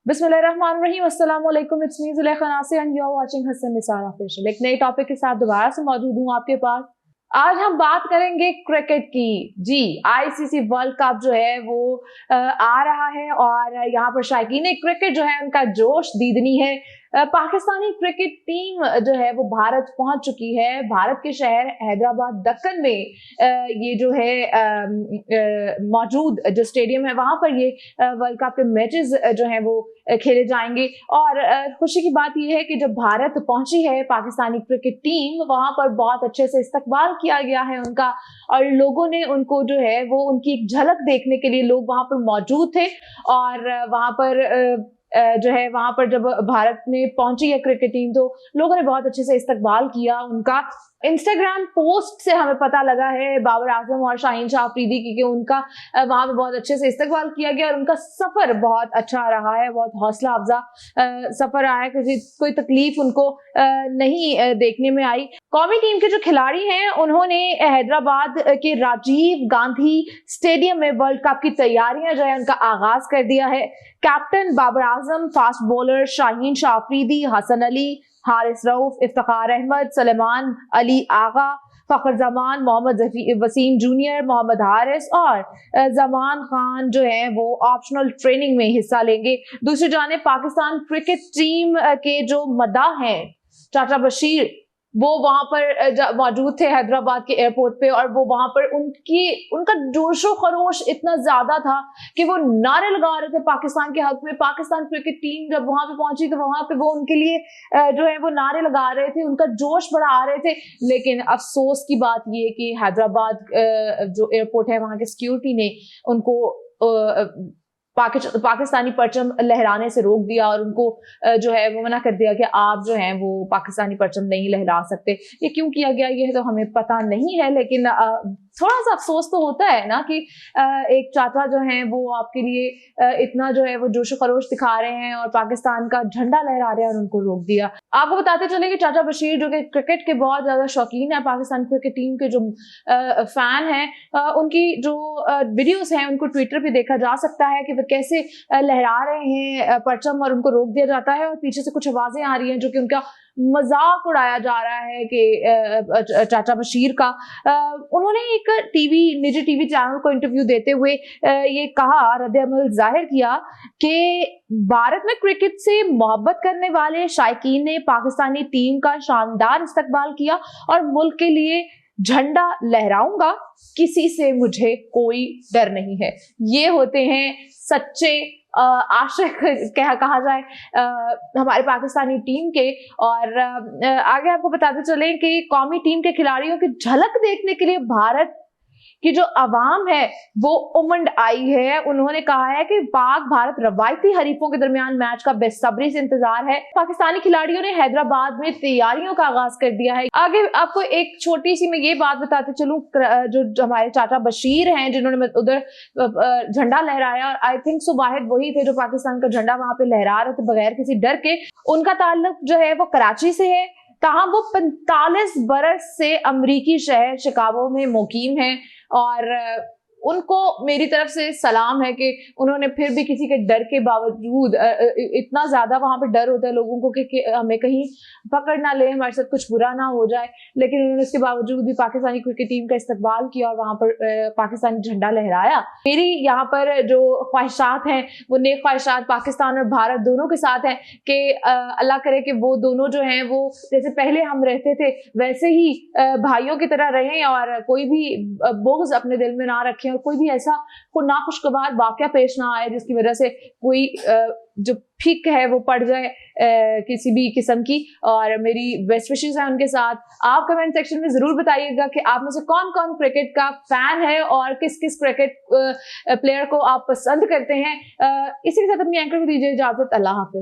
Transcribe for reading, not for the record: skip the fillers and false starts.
बिस्मिल्लाहिर्रहमानिर्रहीम, अस्सलाम वालेकुम। It's me Zulekha Nasir and you are watching Hasan Nisar official. एक नए टॉपिक के साथ दोबारा से मौजूद हूँ आपके पास। आज हम बात करेंगे क्रिकेट की। जी, आईसीसी वर्ल्ड कप जो है वो आ रहा है और यहाँ पर शायकीन क्रिकेट जो है उनका जोश दीदनी है। पाकिस्तानी क्रिकेट टीम जो है वो भारत पहुंच चुकी है। भारत के शहर हैदराबाद दक्कन में ये जो है मौजूद जो स्टेडियम है वहां पर ये वर्ल्ड कप के मैचेस जो है वो खेले जाएंगे। और खुशी की बात यह है कि जब भारत पहुंची है पाकिस्तानी क्रिकेट टीम, वहां पर बहुत अच्छे से इस्तकबाल किया गया है उनका, और लोगों ने उनको जो है वो उनकी एक झलक देखने के लिए लोग वहां पर मौजूद थे। और वहां पर जो है वहां पर जब भारत में पहुंची है क्रिकेट टीम तो लोगों ने बहुत अच्छे से इस्तकबाल किया उनका। इंस्टाग्राम पोस्ट से हमें पता लगा है बाबर आजम और शाहीन शाह अफरीदी की उनका वहां पे बहुत अच्छे से इस्तकबाल किया गया और उनका सफर बहुत अच्छा रहा है, बहुत हौसला अफजा सफर रहा है। कोई तकलीफ उनको नहीं देखने में आई। कौमी टीम के जो खिलाड़ी हैं उन्होंने हैदराबाद के राजीव गांधी स्टेडियम में वर्ल्ड कप की तैयारियां जो है उनका आगाज कर दिया है। Captain Babar Azam, fast bowler Shaheen Shah Afridi, Hasan Ali, Haris Rauf, Iftikhar Ahmad, Suleman Ali Agha, फखर जमान, मोहम्मद वसीम जूनियर, मोहम्मद हारिस और जमान खान जो है वो ऑप्शनल ट्रेनिंग में हिस्सा लेंगे। दूसरी जानिब पाकिस्तान क्रिकेट टीम के जो मदाह हैं चाचा बशीर, वो वहां पर मौजूद थे हैदराबाद के एयरपोर्ट पे, और वो वहां पर उनका जोशो खरोश इतना ज्यादा था कि वो नारे लगा रहे थे पाकिस्तान के हक में। पाकिस्तान क्रिकेट टीम जब वहां पे पहुंची तो वहां पे वो उनके लिए जो है वो नारे लगा रहे थे, उनका जोश बढ़ा रहे थे। लेकिन अफसोस की बात ये कि हैदराबाद जो एयरपोर्ट है वहां के सिक्योरिटी ने उनको पाकिस्तानी परचम लहराने से रोक दिया और उनको जो है वो मना कर दिया कि आप जो हैं वो पाकिस्तानी परचम नहीं लहरा सकते। ये क्यों किया गया ये तो हमें पता नहीं है, लेकिन थोड़ा सा अफसोस तो होता है ना कि एक चाचा जो हैं वो आपके लिए इतना जो है वो जोश खरोश दिखा रहे हैं और पाकिस्तान का झंडा लहरा रहे हैं और उनको रोक दिया। आपको बताते चले कि चाचा बशीर जो कि क्रिकेट के बहुत ज्यादा शौकीन है, पाकिस्तान क्रिकेट टीम के जो फैन हैं, उनकी जो वीडियोस हैं उनको ट्विटर पे देखा जा सकता है कि वो कैसे लहरा रहे हैं परचम और उनको रोक दिया जाता है। और पीछे से कुछ आवाजें आ रही हैं जो कि उनका मजाक उड़ाया जा रहा है कि चाचा बशीर का। उन्होंने एक निजी टीवी चैनल को इंटरव्यू देते हुए ये कहा, रद्द-ए-अमल जाहिर किया कि भारत में क्रिकेट से मोहब्बत करने वाले शायकीन ने पाकिस्तानी टीम का शानदार इस्तकबाल किया और मुल्क के लिए झंडा लहराऊंगा, किसी से मुझे कोई डर नहीं है। ये होते हैं सच्चे आशिक कहा जाए हमारे पाकिस्तानी टीम के। और आगे आपको बताते चले कि कौमी टीम के खिलाड़ियों की झलक देखने के लिए भारत की जो अवाम है वो उमंड आई है। उन्होंने कहा है कि पाक भारत रवायती हरीफों के दरमियान मैच का बेसब्री से इंतजार है। पाकिस्तानी खिलाड़ियों ने हैदराबाद में तैयारियों का आगाज कर दिया है। आगे आपको एक छोटी सी मैं ये बात बताते चलूं, जो हमारे चाचा बशीर हैं जिन्होंने उधर झंडा लहराया, और आई थिंक सो वाहिद वही थे जो पाकिस्तान का झंडा वहां पे लहरा रहे थे बगैर किसी डर के। उनका ताल्लुक जो है वो कराची से है, ताहम वो 45 बरस से अमरीकी शहर शिकागो में मुकीम है। और उनको मेरी तरफ से सलाम है कि उन्होंने फिर भी किसी के डर के बावजूद, इतना ज्यादा वहां पे डर होता है लोगों को कि हमें कहीं पकड़ ना ले, हमारे साथ कुछ बुरा ना हो जाए, लेकिन उन्होंने इसके बावजूद भी पाकिस्तानी क्रिकेट टीम का इस्तकबाल किया और वहां पर पाकिस्तानी झंडा लहराया। मेरी यहाँ पर जो ख्वाहिशात हैं वो नेक ख्वाहिशात पाकिस्तान और भारत दोनों के साथ हैं कि अल्लाह करे कि वो दोनों जो हैं वो जैसे पहले हम रहते थे वैसे ही भाइयों की तरह रहें और कोई भी बोझ अपने दिल में ना रखें और कोई भी ऐसा कोई नाखुशगवार वाकया पेश ना आए जिसकी वजह से कोई जो फीक है वो पड़ जाए किसी भी किस्म की। और मेरी बेस्ट विशेस है उनके साथ। आप कमेंट सेक्शन में जरूर बताइएगा कि आप में से कौन कौन क्रिकेट का फैन है और किस किस क्रिकेट प्लेयर को आप पसंद करते हैं। इसी के साथ अपनी एंकर को दीजिए इजाजत। अल्लाह हाफिज।